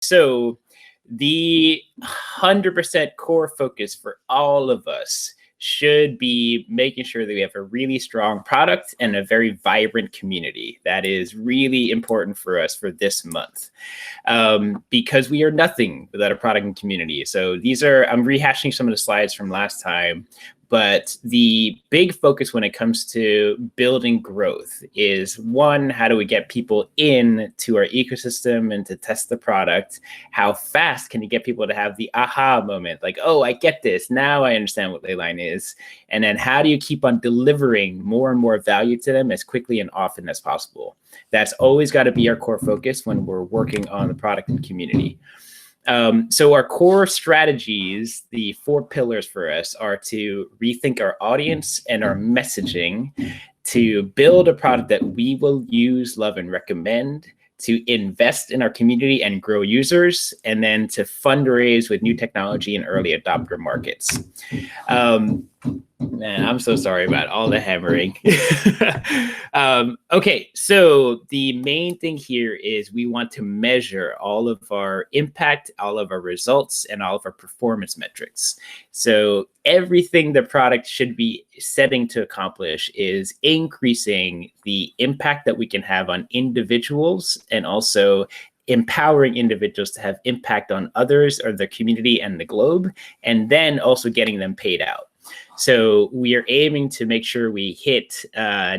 So the 100% core focus for all of us should be making sure that we have a really strong product and a very vibrant community. That is really important for us for this month, because we are nothing without a product and community. So I'm rehashing some of the slides from last time, but the big focus when it comes to building growth is, one, how do we get people in to our ecosystem and to test the product? How fast can you get people to have the aha moment? Like, oh, I get this. Now I understand what Leyline is. And then how do you keep on delivering more and more value to them as quickly and often as possible? That's always got to be our core focus when we're working on the product and community. So our core strategies, the 4 pillars for us, are to rethink our audience and our messaging, to build a product that we will use, love, and recommend, to invest in our community and grow users, and then to fundraise with new technology in early adopter markets. Man, I'm so sorry about all the hammering. Okay, so the main thing here is we want to measure all of our impact, all of our results, and all of our performance metrics. So everything the product should be setting to accomplish is increasing the impact that we can have on individuals, and also empowering individuals to have impact on others or the community and the globe, and then also getting them paid out. So we are aiming to make sure we hit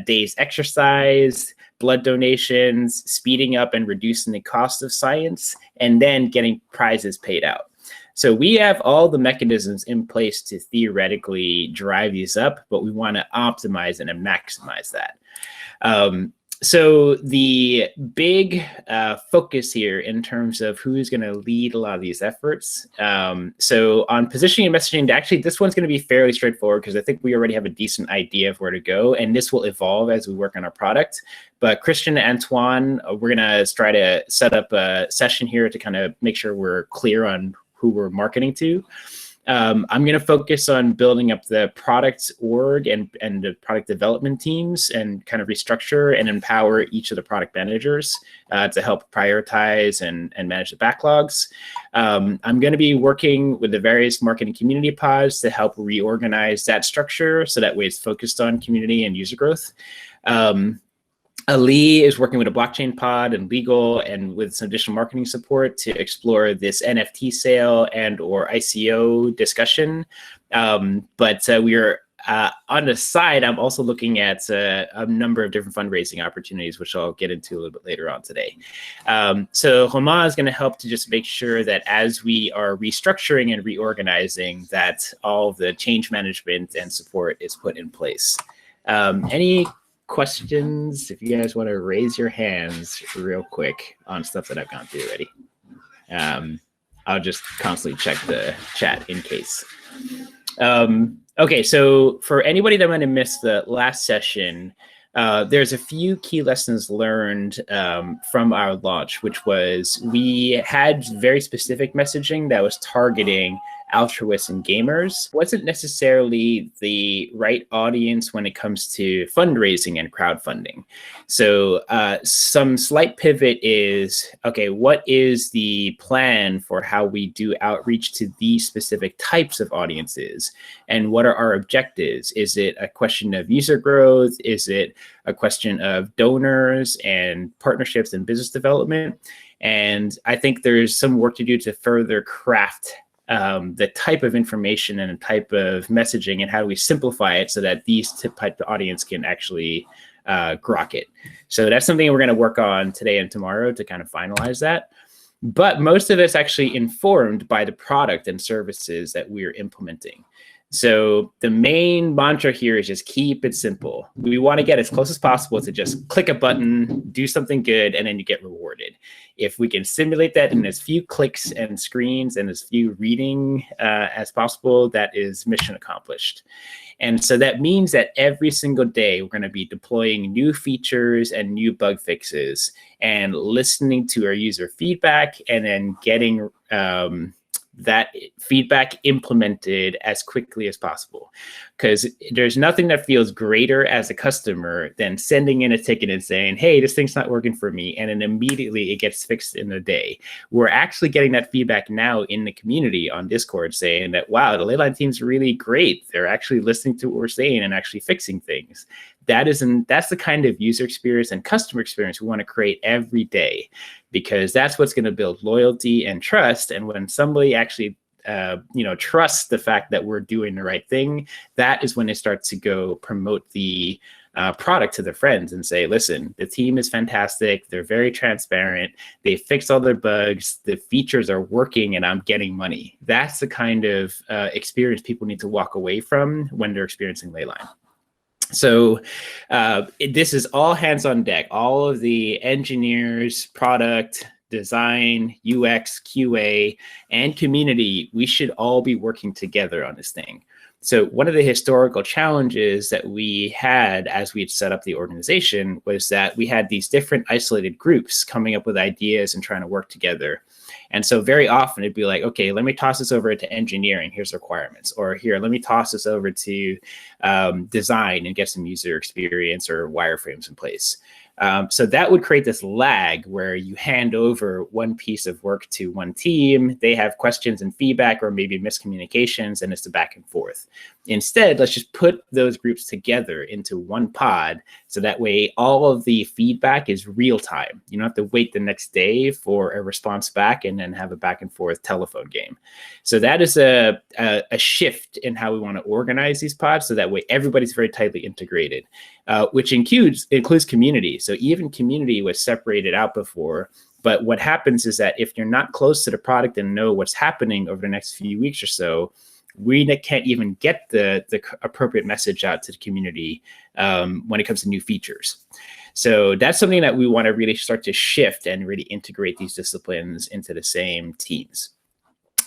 days exercise, blood donations, speeding up and reducing the cost of science, and then getting prizes paid out. So we have all the mechanisms in place to theoretically drive these up, but we want to optimize and maximize that. So the big focus here in terms of who's going to lead a lot of these efforts. So on positioning and messaging, actually, this one's going to be fairly straightforward because I think we already have a decent idea of where to go, and this will evolve as we work on our product. But Christian and Antoine, we're going to try to set up a session here to kind of make sure we're clear on who we're marketing to. I'm going to focus on building up the product org and the product development teams, and kind of restructure and empower each of the product managers to help prioritize and manage the backlogs. I'm going to be working with the various marketing community pods to help reorganize that structure so that way it's focused on community and user growth. Ali is working with a blockchain pod and legal and with some additional marketing support to explore this NFT sale and or ICO discussion. But we are on the side, I'm also looking at a number of different fundraising opportunities, which I'll get into a little bit later on today. So Romain is going to help to just make sure that as we are restructuring and reorganizing, that all of the change management and support is put in place. Any questions? If you guys want to raise your hands real quick on stuff that I've gone through already. I'll just constantly check the chat in case. Okay, so for anybody that might have missed the last session, there's a few key lessons learned from our launch, which was we had very specific messaging that was targeting altruists and gamers. Wasn't necessarily the right audience when it comes to fundraising and crowdfunding. So some slight pivot is, okay, what is the plan for how we do outreach to these specific types of audiences? And what are our objectives? Is it a question of user growth? Is it a question of donors and partnerships and business development? And I think there's some work to do to further craft the type of information and the type of messaging, and how do we simplify it so that these type of audience can actually grok it. So that's something we're going to work on today and tomorrow to kind of finalize that. But most of it's actually informed by the product and services that we're implementing. So the main mantra here is just keep it simple. We want to get as close as possible to just click a button, do something good, and then you get rewarded. If we can simulate that in as few clicks and screens and as few reading as possible, that is mission accomplished. And so that means that every single day we're going to be deploying new features and new bug fixes and listening to our user feedback, and then getting that feedback implemented as quickly as possible. Because there's nothing that feels greater as a customer than sending in a ticket and saying, hey, this thing's not working for me. And then immediately it gets fixed in a day. We're actually getting that feedback now in the community on Discord saying that, wow, the Leyline team's really great. They're actually listening to what we're saying and actually fixing things. That's the kind of user experience and customer experience we want to create every day, because that's what's going to build loyalty and trust. And when somebody actually trusts the fact that we're doing the right thing, that is when they start to go promote the product to their friends and say, listen, the team is fantastic. They're very transparent. They fixed all their bugs. The features are working and I'm getting money. That's the kind of experience people need to walk away from when they're experiencing Leyline. So this is all hands on deck. All of the engineers, product, design, UX, QA, and community, we should all be working together on this thing. So one of the historical challenges that we had as we'd set up the organization was that we had these different isolated groups coming up with ideas and trying to work together. And so very often it'd be like, okay, let me toss this over to engineering. Here's requirements. Or here, let me toss this over to design and get some user experience or wireframes in place. So that would create this lag where you hand over one piece of work to one team. They have questions and feedback or maybe miscommunications, and it's the back and forth. Instead, let's just put those groups together into one pod. So that way all of the feedback is real time. You don't have to wait the next day for a response back and then have a back and forth telephone game. So that is a shift in how we want to organize these pods. So that way everybody's very tightly integrated, which includes community. So even community was separated out before. But what happens is that if you're not close to the product and know what's happening over the next few weeks or so, we can't even get the appropriate message out to the community when it comes to new features. So that's something that we want to really start to shift and really integrate these disciplines into the same teams.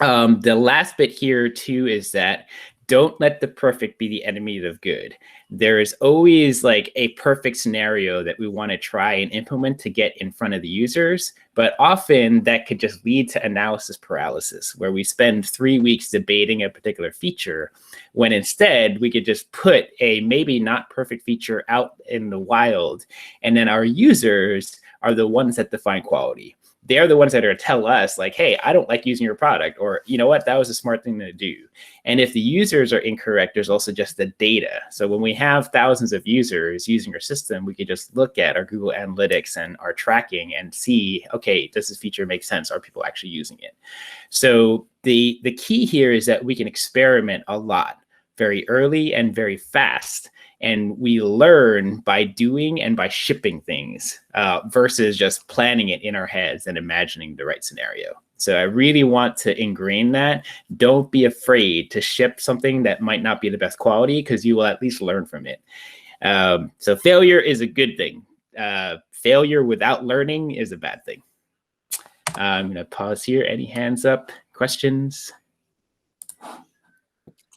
The last bit here too is that don't let the perfect be the enemy of good. There is always like a perfect scenario that we want to try and implement to get in front of the users, but often that could just lead to analysis paralysis, where we spend 3 weeks debating a particular feature, when instead we could just put a maybe not perfect feature out in the wild, and then our users are the ones that define quality. They're the ones that are going to tell us like, hey, I don't like using your product, or you know what, that was a smart thing to do. And if the users are incorrect, there's also just the data. So when we have thousands of users using our system, we could just look at our Google Analytics and our tracking and see, okay, does this feature make sense? Are people actually using it? So the key here is that we can experiment a lot very early and very fast. And we learn by doing and by shipping things versus just planning it in our heads and imagining the right scenario. So I really want to ingrain that. Don't be afraid to ship something that might not be the best quality, because you will at least learn from it. So failure is a good thing. Failure without learning is a bad thing. I'm going to pause here. Any hands up? Questions?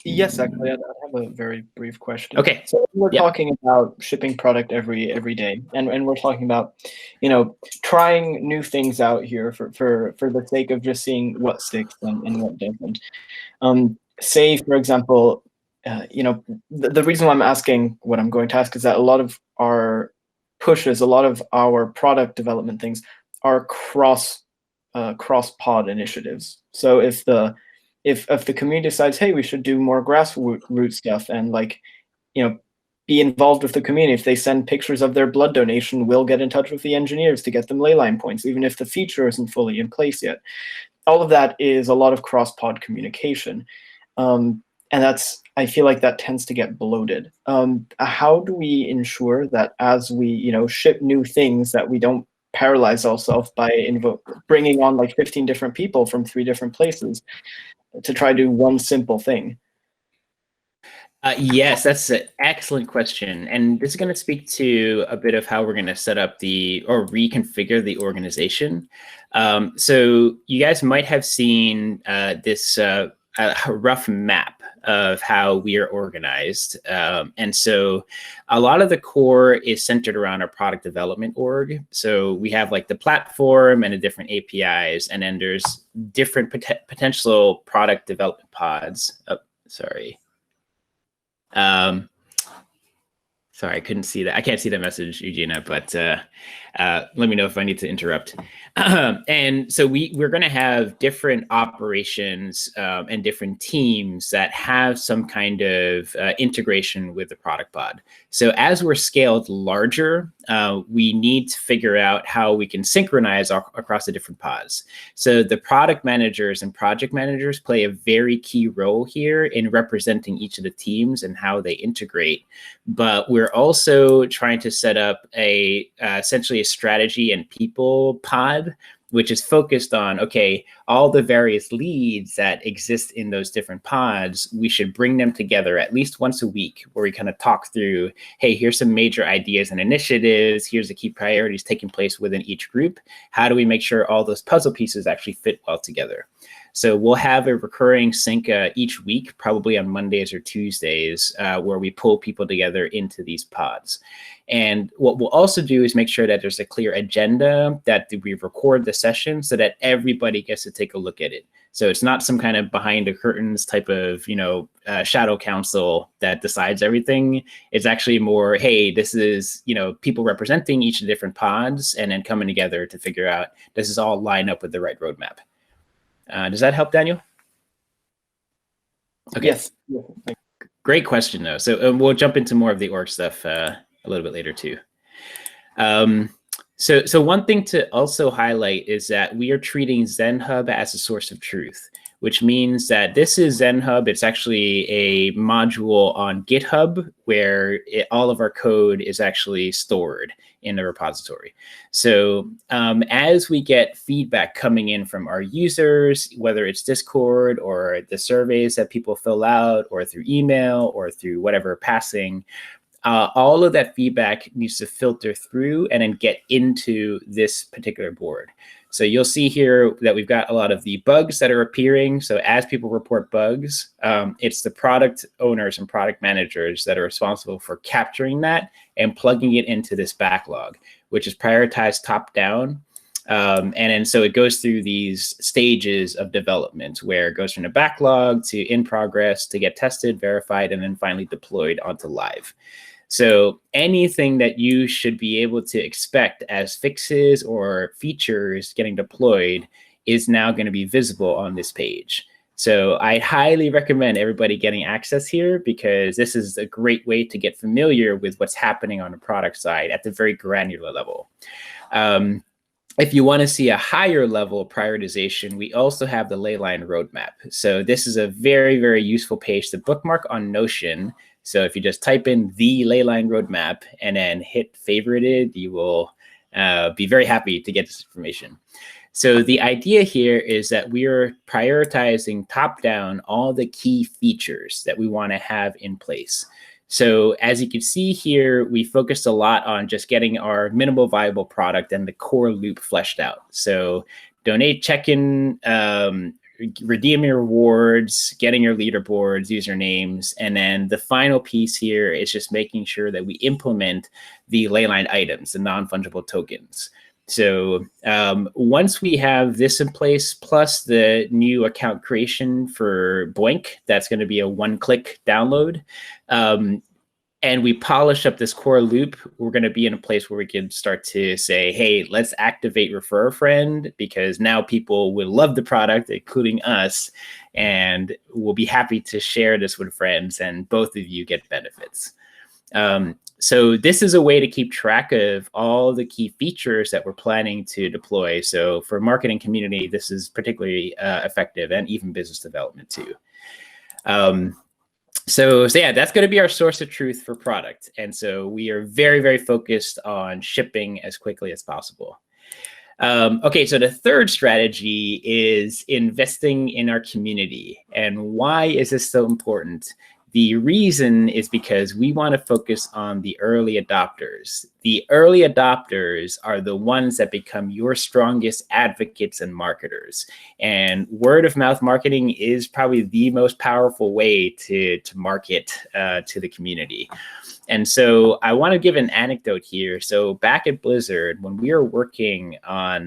Yes, actually, I have a very brief question. Okay. So we're talking about shipping product every day, and we're talking about, trying new things out here for the sake of just seeing what sticks and what doesn't. Say, for example, the reason why I'm asking what I'm going to ask is that a lot of our pushes, a lot of our product development things are cross pod initiatives. So if the community decides, hey, we should do more grassroots stuff and be involved with the community. If they send pictures of their blood donation, we'll get in touch with the engineers to get them Leyline points, even if the feature isn't fully in place yet. All of that is a lot of cross-pod communication. And I feel like that tends to get bloated. How do we ensure that as we, ship new things, that we don't paralyze ourselves by bringing on like 15 different people from 3 different places to try to do one simple thing? Yes, that's an excellent question. And this is going to speak to a bit of how we're going to set up or reconfigure the organization. So you guys might have seen this rough map of how we are organized. And so a lot of the core is centered around our product development org. So we have like the platform and the different APIs, and then there's different potential product development pods. Oh, sorry. Sorry, I couldn't see that. I can't see the message, Eugenia, but let me know if I need to interrupt. And so we're going to have different operations and different teams that have some kind of integration with the product pod. So as we're scaled larger, we need to figure out how we can synchronize across the different pods. So the product managers and project managers play a very key role here in representing each of the teams and how they integrate. But we're also trying to set up essentially a strategy and people pod, which is focused on, okay, all the various leads that exist in those different pods, we should bring them together at least once a week, where we kind of talk through, hey, here's some major ideas and initiatives, here's the key priorities taking place within each group. How do we make sure all those puzzle pieces actually fit well together? So we'll have a recurring sync each week, probably on Mondays or Tuesdays, where we pull people together into these pods. And what we'll also do is make sure that there's a clear agenda, that we record the session so that everybody gets to take a look at it. So it's not some kind of behind the curtains type of, shadow council that decides everything. It's actually more, hey, this is, people representing each of the different pods and then coming together to figure out, does this all line up with the right roadmap? Does that help, Daniel? Okay. Yes. Great question, though. So we'll jump into more of the org stuff a little bit later, too. So one thing to also highlight is that we are treating ZenHub as a source of truth, which means that this is ZenHub. It's actually a module on GitHub where all of our code is actually stored in the repository. So as we get feedback coming in from our users, whether it's Discord or the surveys that people fill out or through email or through whatever passing, all of that feedback needs to filter through and then get into this particular board. So you'll see here that we've got a lot of the bugs that are appearing. So as people report bugs, it's the product owners and product managers that are responsible for capturing that and plugging it into this backlog, which is prioritized top down. And then so it goes through these stages of development where it goes from the backlog to in progress to get tested, verified, and then finally deployed onto live. So anything that you should be able to expect as fixes or features getting deployed is now going to be visible on this page. So I highly recommend everybody getting access here, because this is a great way to get familiar with what's happening on the product side at the very granular level. If you want to see a higher level prioritization, we also have the Leyline roadmap. So this is a very, very useful page to bookmark on Notion. So if you just type in the Leyline roadmap and then hit favorited, you will be very happy to get this information. So the idea here is that we are prioritizing top down all the key features that we want to have in place. So as you can see here, we focused a lot on just getting our minimal viable product and the core loop fleshed out. So donate, check-in, redeem your rewards, getting your leaderboards, usernames, and then the final piece here is just making sure that we implement the Leyline items, the non-fungible tokens. So once we have this in place, plus the new account creation for Boink, that's going to be a one-click download, and we polish up this core loop, we're going to be in a place where we can start to say, hey, let's activate refer a friend, because now people will love the product, including us, and we'll be happy to share this with friends, and both of you get benefits. So this is a way to keep track of all the key features that we're planning to deploy. So for marketing community, this is particularly effective, and even business development too. So yeah, that's going to be our source of truth for product. And so we are very, very focused on shipping as quickly as possible. Okay, so the third strategy is investing in our community. And why is this so important? The reason is because we want to focus on the early adopters. The early adopters are the ones that become your strongest advocates and marketers. And word of mouth marketing is probably the most powerful way to market to the community. And so I want to give an anecdote here. So back at Blizzard, when we were working on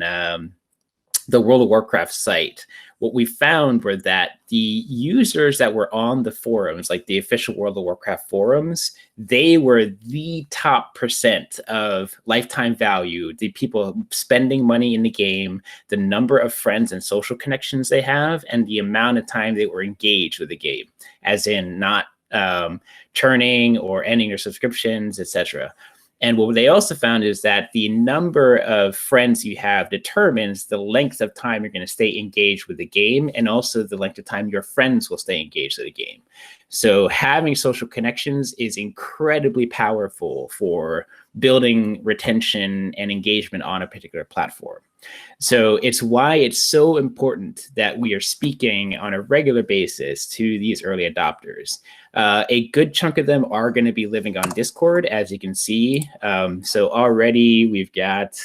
the World of Warcraft site, what we found were that the users that were on the forums, like the official World of Warcraft forums, they were the top percent of lifetime value, the people spending money in the game, the number of friends and social connections they have, and the amount of time they were engaged with the game, as in not churning or ending their subscriptions, etc. And what they also found is that the number of friends you have determines the length of time you're going to stay engaged with the game, and also the length of time your friends will stay engaged with the game. So having social connections is incredibly powerful for building retention and engagement on a particular platform. So it's why it's so important that we are speaking on a regular basis to these early adopters. A good chunk of them are going to be living on Discord, as you can see. So already we've got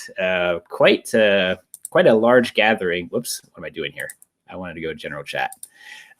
quite a large gathering. Whoops, what am I doing here? I wanted to go to general chat.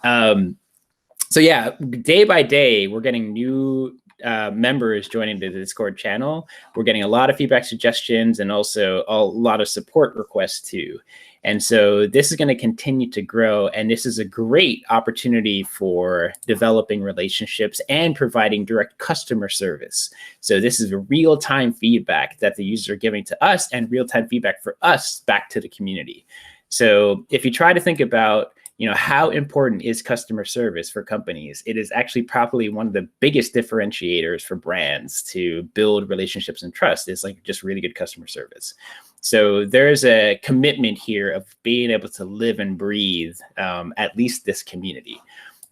So yeah, day by day, we're getting new members joining the Discord channel. We're getting a lot of feedback, suggestions, and also a lot of support requests too. And so this is going to continue to grow, and this is a great opportunity for developing relationships and providing direct customer service. So this is a real-time feedback that the users are giving to us, and real-time feedback for us back to the community. So if you try to think about, you know, how important is customer service for companies, it is actually probably one of the biggest differentiators for brands to build relationships and trust, is like just really good customer service. So there's a commitment here of being able to live and breathe at least this community.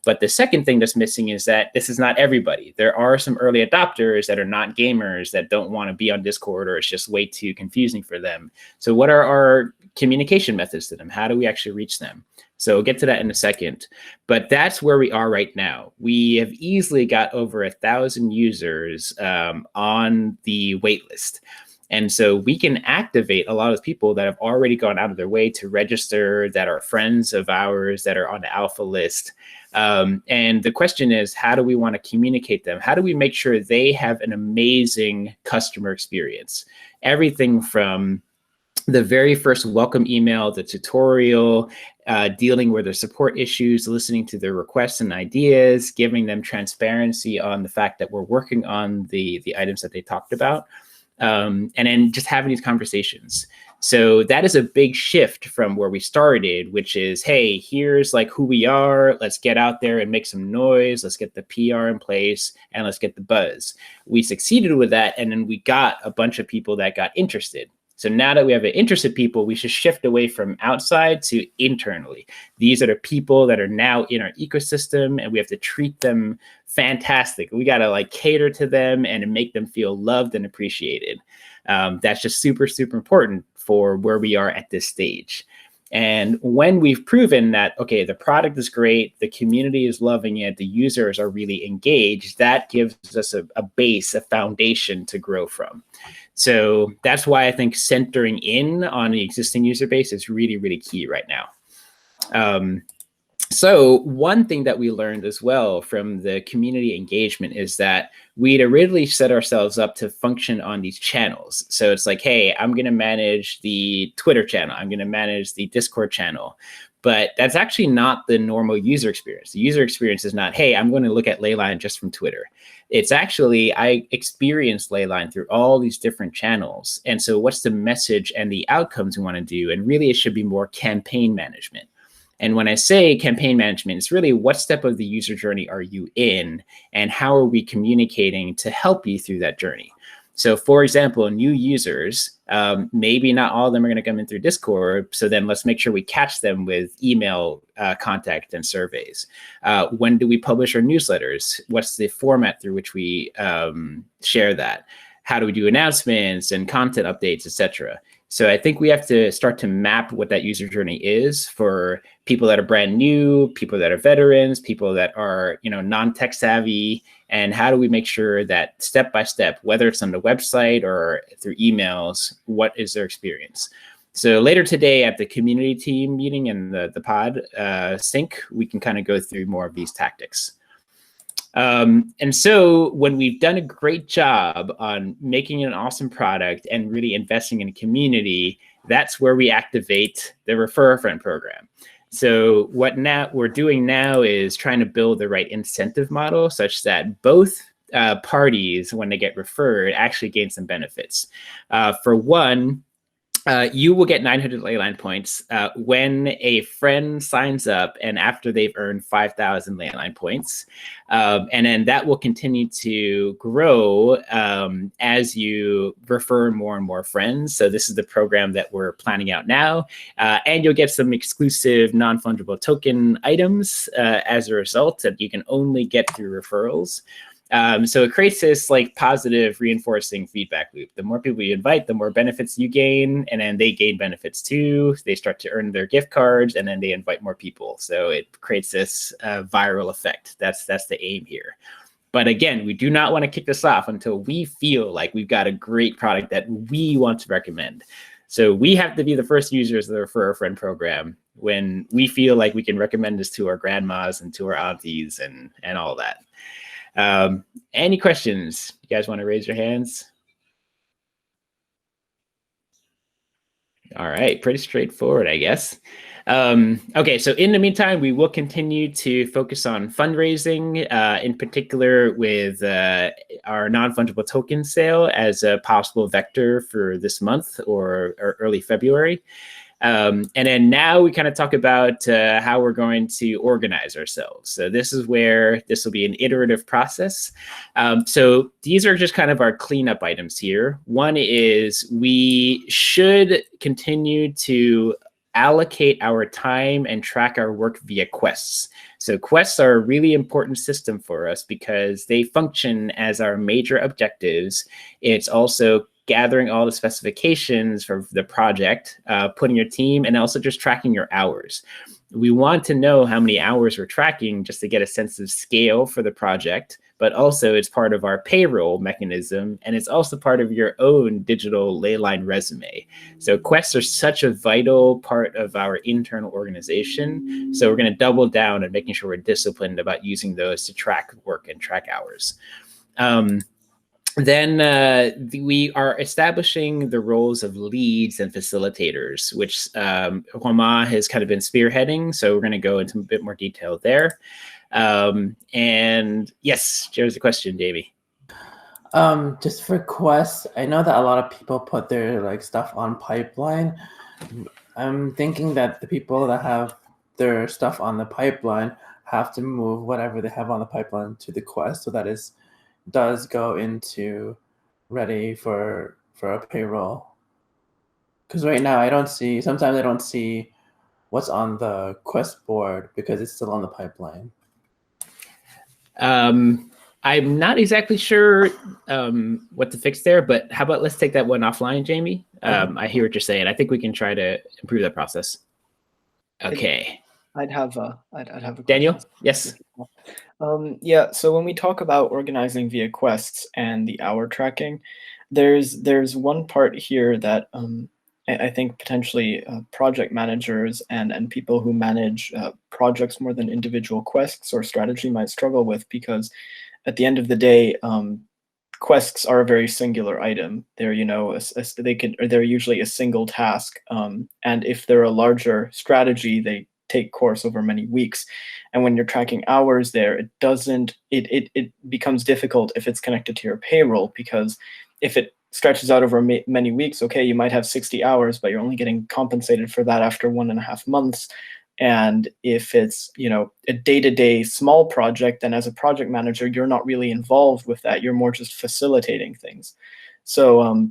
But the second thing that's missing is that this is not everybody. There are some early adopters that are not gamers, that don't want to be on Discord, or it's just way too confusing for them. So what are our communication methods to them? How do we actually reach them? So we'll get to that in a second. But that's where we are right now. We have easily got over 1,000 users on the wait list. And so we can activate a lot of people that have already gone out of their way to register, that are friends of ours, that are on the alpha list. And the question is, how do we want to communicate them? How do we make sure they have an amazing customer experience? Everything from the very first welcome email, the tutorial, dealing with their support issues, listening to their requests and ideas, giving them transparency on the fact that we're working on the items that they talked about. And then just having these conversations. So that is a big shift from where we started, which is, hey, here's like who we are. Let's get out there and make some noise. Let's get the PR in place, and let's get the buzz. We succeeded with that, and then we got a bunch of people that got interested. So now that we have interested people, we should shift away from outside to internally. These are the people that are now in our ecosystem, and we have to treat them fantastic. We got to like cater to them and make them feel loved and appreciated. That's just super, super important for where we are at this stage. And when we've proven that, okay, the product is great, the community is loving it, the users are really engaged, that gives us a base, a foundation to grow from. So that's why I think centering in on the existing user base is really, really key right now. So one thing that we learned as well from the community engagement is that we'd originally set ourselves up to function on these channels. So it's like, hey, I'm going to manage the Twitter channel. I'm going to manage the Discord channel. But that's actually not the normal user experience. The user experience is not, hey, I'm going to look at Leyline just from Twitter. It's actually, I experienced Leyline through all these different channels. And so what's the message and the outcomes we want to do? And really, it should be more campaign management. And when I say campaign management, it's really what step of the user journey are you in, and how are we communicating to help you through that journey? So for example, new users, maybe not all of them are going to come in through Discord. So then let's make sure we catch them with email contact and surveys. When do we publish our newsletters? What's the format through which we share that? How do we do announcements and content updates, etc.? So I think we have to start to map what that user journey is for people that are brand new, people that are veterans, people that are, non-tech savvy, and how do we make sure that step by step, whether it's on the website or through emails, what is their experience? So later today at the community team meeting and the pod sync, we can kind of go through more of these tactics. And so when we've done a great job on making an awesome product and really investing in a community, that's where we activate the Refer a Friend program. So what we're doing now is trying to build the right incentive model such that both parties, when they get referred, actually gain some benefits. For one, you will get 900 Leyline points when a friend signs up and after they've earned 5,000 Leyline points. And then that will continue to grow as you refer more and more friends. So this is the program that we're planning out now. And you'll get some exclusive non-fungible token items as a result that you can only get through referrals. So it creates this positive reinforcing feedback loop. The more people you invite, the more benefits you gain, and then they gain benefits too. They start to earn their gift cards, and then they invite more people. So it creates this viral effect. That's the aim here. But again, we do not want to kick this off until we feel like we've got a great product that we want to recommend. So we have to be the first users of the Refer a Friend program when we feel like we can recommend this to our grandmas and to our aunties and all that. Any questions? You guys want to raise your hands? All right, pretty straightforward, I guess. Okay, so in the meantime, we will continue to focus on fundraising, in particular with our non-fungible token sale as a possible vector for this month or early February. And then now we kind of talk about how we're going to organize ourselves. So this is where this will be an iterative process. So these are just kind of our cleanup items here. One is we should continue to allocate our time and track our work via quests. So quests are a really important system for us because they function as our major objectives. It's also gathering all the specifications for the project, putting your team, and also just tracking your hours. We want to know how many hours we're tracking just to get a sense of scale for the project, but also it's part of our payroll mechanism, and it's also part of your own digital Leyline resume. So quests are such a vital part of our internal organization. So we're going to double down on making sure we're disciplined about using those to track work and track hours. Then we are establishing the roles of leads and facilitators, which Homa has kind of been spearheading. So we're going to go into a bit more detail there. And yes, here's the question, Davey. Just for quests, I know that a lot of people put their stuff on pipeline. I'm thinking that the people that have their stuff on the pipeline have to move whatever they have on the pipeline to the quest, so that does go into ready for a payroll. Because right now sometimes I don't see what's on the quest board because it's still on the pipeline. I'm not exactly sure what to fix there, but how about let's take that one offline, Jamie? I hear what you're saying. I think we can try to improve that process. Okay. I'd have a question. Daniel? Yes. Yeah, so when we talk about organizing via quests and the hour tracking, there's one part here that I think potentially project managers and people who manage projects more than individual quests or strategy might struggle with, because at the end of the day, quests are a very singular item. They're they're usually a single task, and if they're a larger strategy, they take course over many weeks. And when you're tracking hours there, it becomes difficult if it's connected to your payroll, because if it stretches out over many weeks, okay, you might have 60 hours, but you're only getting compensated for that after 1.5 months. And if it's, a day-to-day small project, then as a project manager, you're not really involved with that. You're more just facilitating things. So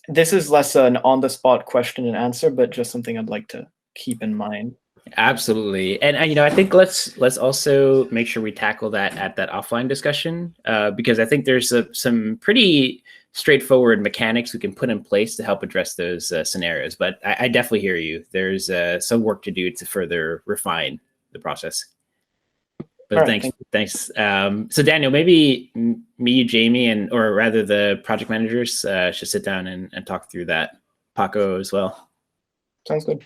this is less an on-the-spot question and answer, but just something I'd like to keep in mind. Absolutely. And I think let's also make sure we tackle that at that offline discussion, because I think there's some pretty straightforward mechanics we can put in place to help address those scenarios. But I definitely hear you. There's some work to do to further refine the process. But Right, thanks. So Daniel, maybe me, Jamie, or rather the project managers should sit down and talk through that. Paco as well. Sounds good.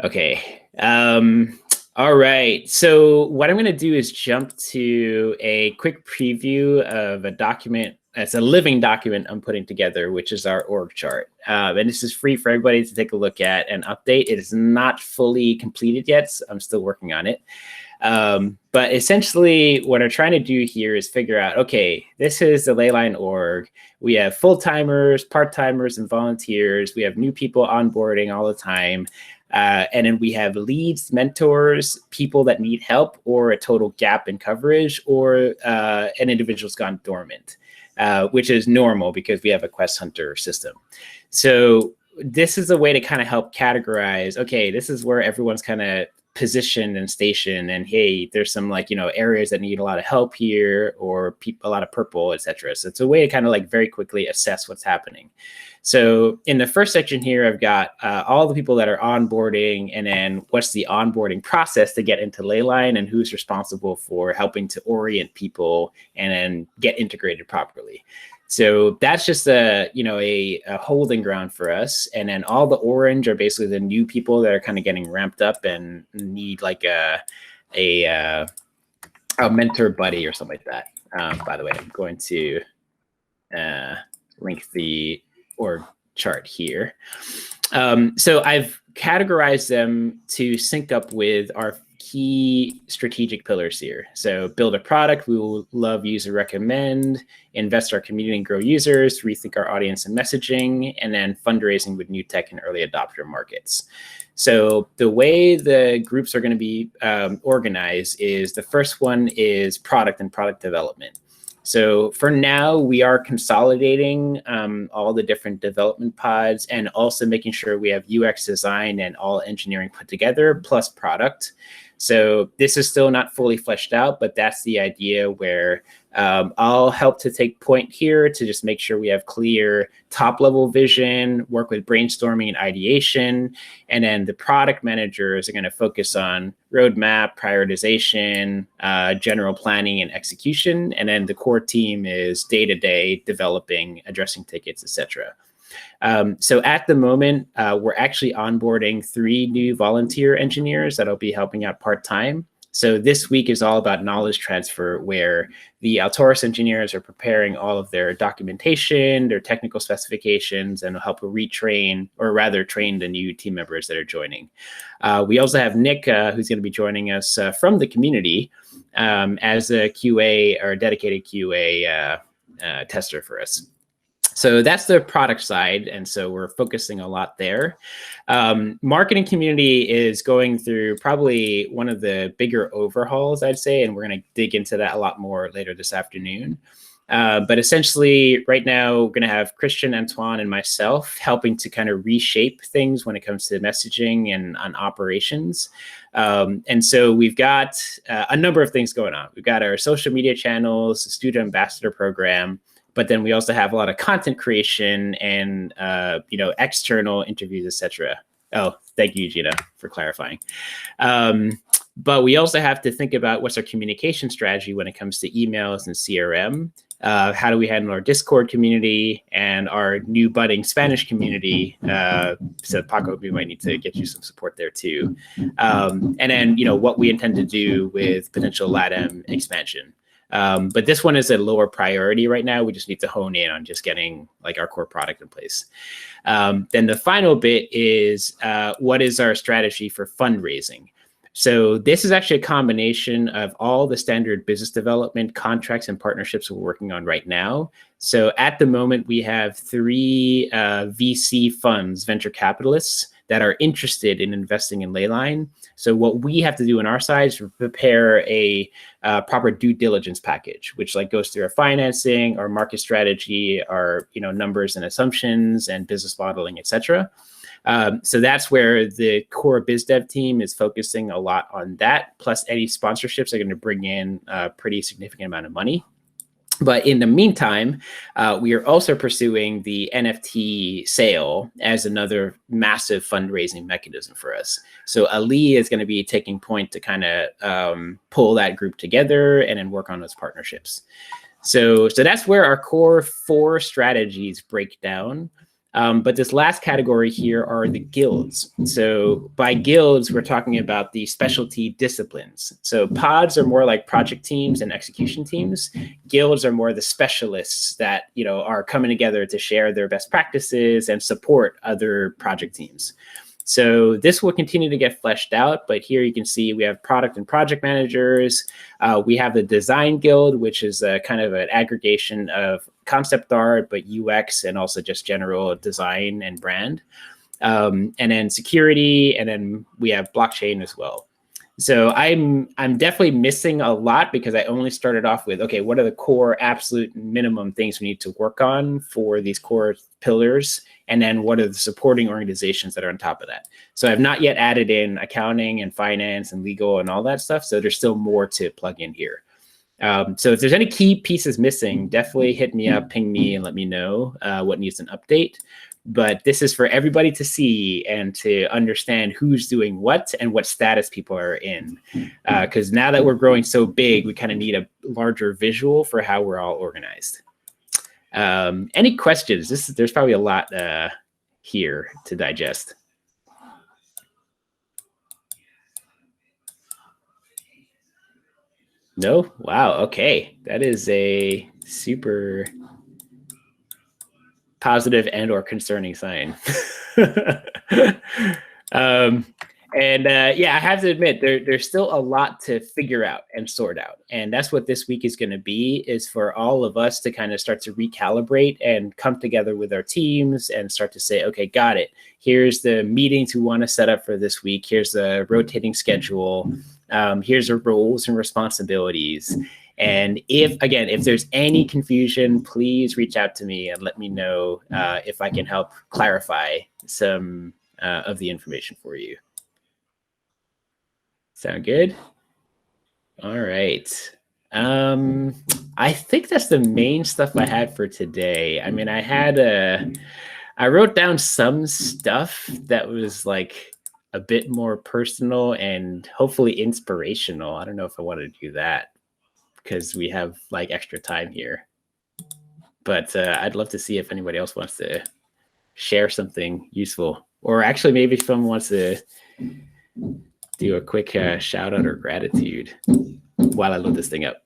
Okay. All right. So what I'm going to do is jump to a quick preview of a document. It's a living document I'm putting together, which is our org chart. And this is free for everybody to take a look at and update. It is not fully completed yet. So I'm still working on it. But essentially what I'm trying to do here is figure out, okay, this is the Leyline org. We have full-timers, part-timers, and volunteers. We have new people onboarding all the time. And then we have leads, mentors, people that need help, or a total gap in coverage, or an individual's gone dormant, which is normal because we have a quest hunter system. So this is a way to kind of help categorize, okay, this is where everyone's kind of positioned and stationed, and hey, there's some areas that need a lot of help here, or a lot of purple, etc. So it's a way to kind of very quickly assess what's happening. So in the first section here, I've got all the people that are onboarding, and then what's the onboarding process to get into Leyline, and who's responsible for helping to orient people and then get integrated properly. So that's just a holding ground for us. And then all the orange are basically the new people that are kind of getting ramped up and need a mentor buddy or something like that. By the way, I'm going to link the org chart here. So I've categorized them to sync up with our key strategic pillars here. So build a product we will love, user recommend, invest our community and grow users, rethink our audience and messaging, and then fundraising with new tech and early adopter markets. So the way the groups are going to be organized is, the first one is product and product development. So for now, we are consolidating all the different development pods, and also making sure we have UX design and all engineering put together, plus product. So this is still not fully fleshed out, but that's the idea, where I'll help to take point here to just make sure we have clear top-level vision, work with brainstorming and ideation, and then the product managers are going to focus on roadmap, prioritization, general planning and execution, and then the core team is day-to-day developing, addressing tickets, etc. So at the moment, we're actually onboarding 3 new volunteer engineers that'll be helping out part-time. So this week is all about knowledge transfer, where the Altaurus engineers are preparing all of their documentation, their technical specifications, and will help retrain, or rather train, the new team members that are joining. We also have Nick, who's going to be joining us from the community as a QA, or dedicated QA tester for us. So that's the product side, and so we're focusing a lot there. Marketing community is going through probably one of the bigger overhauls, I'd say, and we're going to dig into that a lot more later this afternoon. But essentially, right now, we're going to have Christian, Antoine, and myself helping to kind of reshape things when it comes to messaging and on operations. And so we've got a number of things going on. We've got our social media channels, the student ambassador program, but then we also have a lot of content creation and external interviews, etc. Oh, thank you, Gina, for clarifying. But we also have to think about what's our communication strategy when it comes to emails and CRM. How do we handle our Discord community and our new budding Spanish community? So Paco, we might need to get you some support there too. And then what we intend to do with potential LATAM expansion. But this one is a lower priority right now. We just need to hone in on just getting our core product in place. Then the final bit is what is our strategy for fundraising? So this is actually a combination of all the standard business development contracts and partnerships we're working on right now. So at the moment, we have 3 VC funds, venture capitalists, that are interested in investing in Leyline. So what we have to do on our side is prepare a proper due diligence package, which goes through our financing, our market strategy, our numbers and assumptions, and business modeling, etc. So that's where the core biz dev team is focusing a lot on that. Plus, any sponsorships are going to bring in a pretty significant amount of money. But in the meantime, we are also pursuing the NFT sale as another massive fundraising mechanism for us. So Ali is going to be taking point to kind of pull that group together and then work on those partnerships. So that's where our core 4 strategies break down. But this last category here are the guilds. So by guilds, we're talking about the specialty disciplines. So pods are more like project teams and execution teams. Guilds are more the specialists that, you know, are coming together to share their best practices and support other project teams. So this will continue to get fleshed out, but here you can see we have product and project managers. We have the design guild, which is a kind of an aggregation of concept art, but UX and also just general design and brand. And then security, and then we have blockchain as well. So I'm definitely missing a lot because I only started off with, okay, what are the core absolute minimum things we need to work on for these core pillars? And then what are the supporting organizations that are on top of that? So I've not yet added in accounting and finance and legal and all that stuff. So there's still more to plug in here. So if there's any key pieces missing, definitely hit me up, ping me, and let me know what needs an update. But this is for everybody to see and to understand who's doing what and what status people are in. Because now that we're growing so big, we kind of need a larger visual for how we're all organized. Any questions? There's probably a lot here to digest. No? Wow. Okay. That is a super positive and or concerning sign. Yeah, I have to admit, there's still a lot to figure out and sort out. And that's what this week is going to be, is for all of us to kind of start to recalibrate and come together with our teams and start to say, okay, got it. Here's the meetings we want to set up for this week. Here's the rotating schedule. Here's the roles and responsibilities. And if there's any confusion, please reach out to me and let me know if I can help clarify some of the information for you. Sound good? All right. I think that's the main stuff I had for today. I mean, I wrote down some stuff that was like a bit more personal and hopefully inspirational. I don't know if I want to do that because we have like extra time here. But I'd love to see if anybody else wants to share something useful. Or actually, maybe if someone wants to do a quick shout out or gratitude while I load this thing up.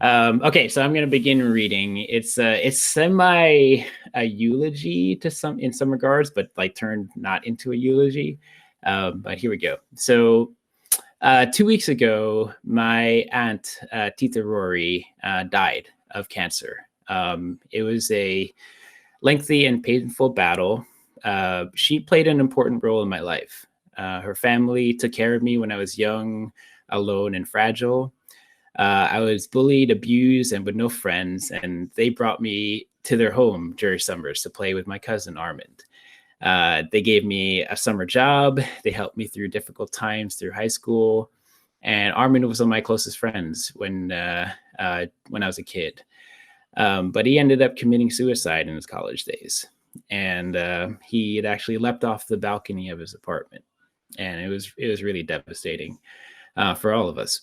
Okay, so I'm going to begin reading. It's semi a eulogy in some regards, but like turned not into a eulogy. But here we go. So 2 weeks ago, my aunt, Tita Rory, died of cancer. It was a lengthy and painful battle. She played an important role in my life. Her family took care of me when I was young, alone, and fragile. I was bullied, abused, and with no friends, and they brought me to their home during summers to play with my cousin Armand. They gave me a summer job. They helped me through difficult times through high school. And Armand was one of my closest friends when I was a kid. But he ended up committing suicide in his college days. And he had actually leapt off the balcony of his apartment. And it was really devastating for all of us.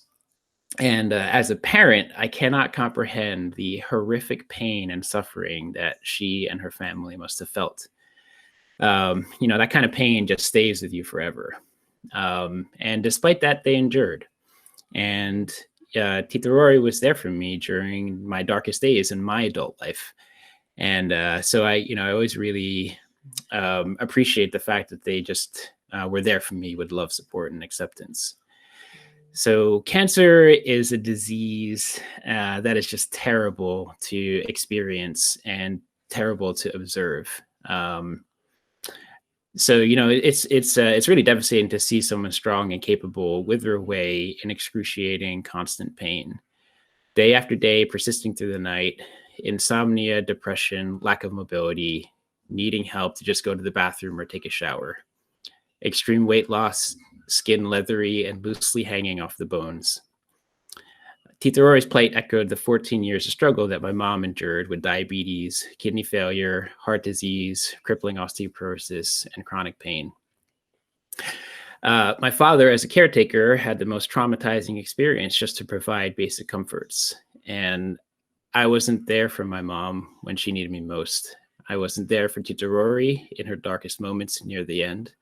And as a parent, I cannot comprehend the horrific pain and suffering that she and her family must have felt. That kind of pain just stays with you forever. And despite that, they endured. And Tita Rory was there for me during my darkest days in my adult life. And so I always really appreciate the fact that they just were there for me with love, support, and acceptance. So cancer is a disease that is just terrible to experience and terrible to observe. So it's really devastating to see someone strong and capable wither away in excruciating, constant pain, day after day, persisting through the night, insomnia, depression, lack of mobility, needing help to just go to the bathroom or take a shower, extreme weight loss, skin leathery and loosely hanging off the bones. Tita Rory's plight echoed the 14 years of struggle that my mom endured with diabetes, kidney failure, heart disease, crippling osteoporosis, and chronic pain. My father, as a caretaker, had the most traumatizing experience just to provide basic comforts. And I wasn't there for my mom when she needed me most. I wasn't there for Tita Rory in her darkest moments near the end.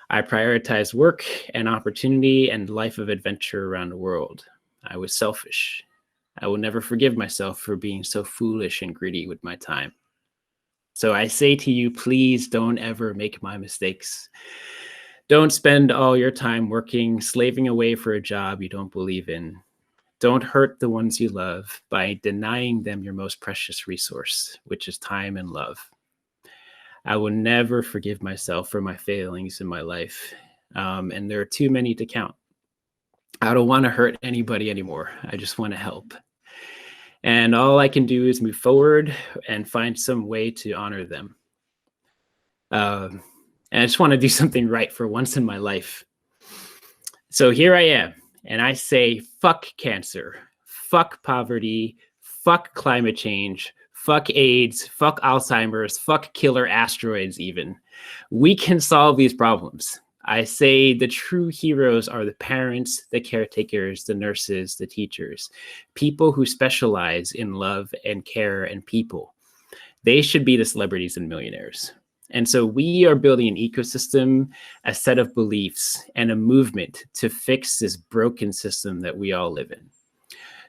I prioritized work and opportunity and life of adventure around the world. I was selfish. I will never forgive myself for being so foolish and greedy with my time. So I say to you, please don't ever make my mistakes. Don't spend all your time working, slaving away for a job you don't believe in. Don't hurt the ones you love by denying them your most precious resource, which is time and love. I will never forgive myself for my failings in my life, and there are too many to count. I don't want to hurt anybody anymore. I just want to help. And all I can do is move forward and find some way to honor them. And I just want to do something right for once in my life. So here I am, and I say, fuck cancer, fuck poverty, fuck climate change, fuck AIDS, fuck Alzheimer's, fuck killer asteroids even. We can solve these problems. I say the true heroes are the parents, the caretakers, the nurses, the teachers, people who specialize in love and care and people. They should be the celebrities and millionaires. And so we are building an ecosystem, a set of beliefs, and a movement to fix this broken system that we all live in.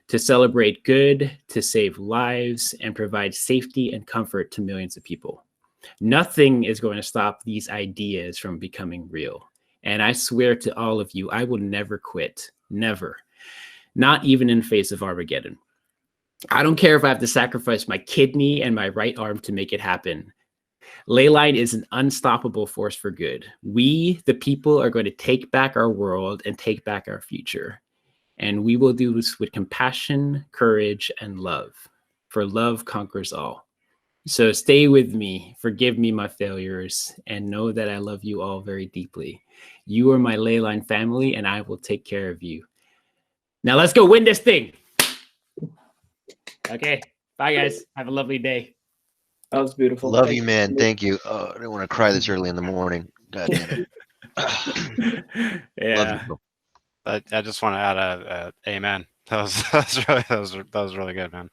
To celebrate good, to save lives, and provide safety and comfort to millions of people. Nothing is going to stop these ideas from becoming real. And I swear to all of you, I will never quit. Never. Not even in face of Armageddon. I don't care if I have to sacrifice my kidney and my right arm to make it happen. Leyline is an unstoppable force for good. We, the people, are going to take back our world and take back our future. And we will do this with compassion, courage, and love. For love conquers all. So stay with me, forgive me my failures, and know that I love you all very deeply. You are my Leyline family, and I will take care of you. Now let's go win this thing. Okay, bye guys. Have a lovely day. That was beautiful. Love you, man. Thank you. Oh, I don't want to cry this early in the morning. God damn it. Yeah. Love you, bro. I just want to add a amen. That was really good, man.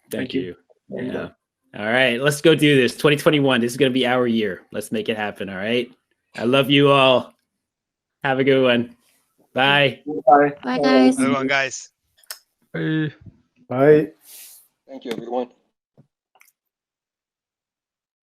Thank you. Yeah. All right, let's go do this. 2021. This is going to be our year. Let's make it happen. All right. I love you all. Have a good one. Bye. Bye. Bye, guys. Everyone, guys. Bye. Bye. Thank you, everyone.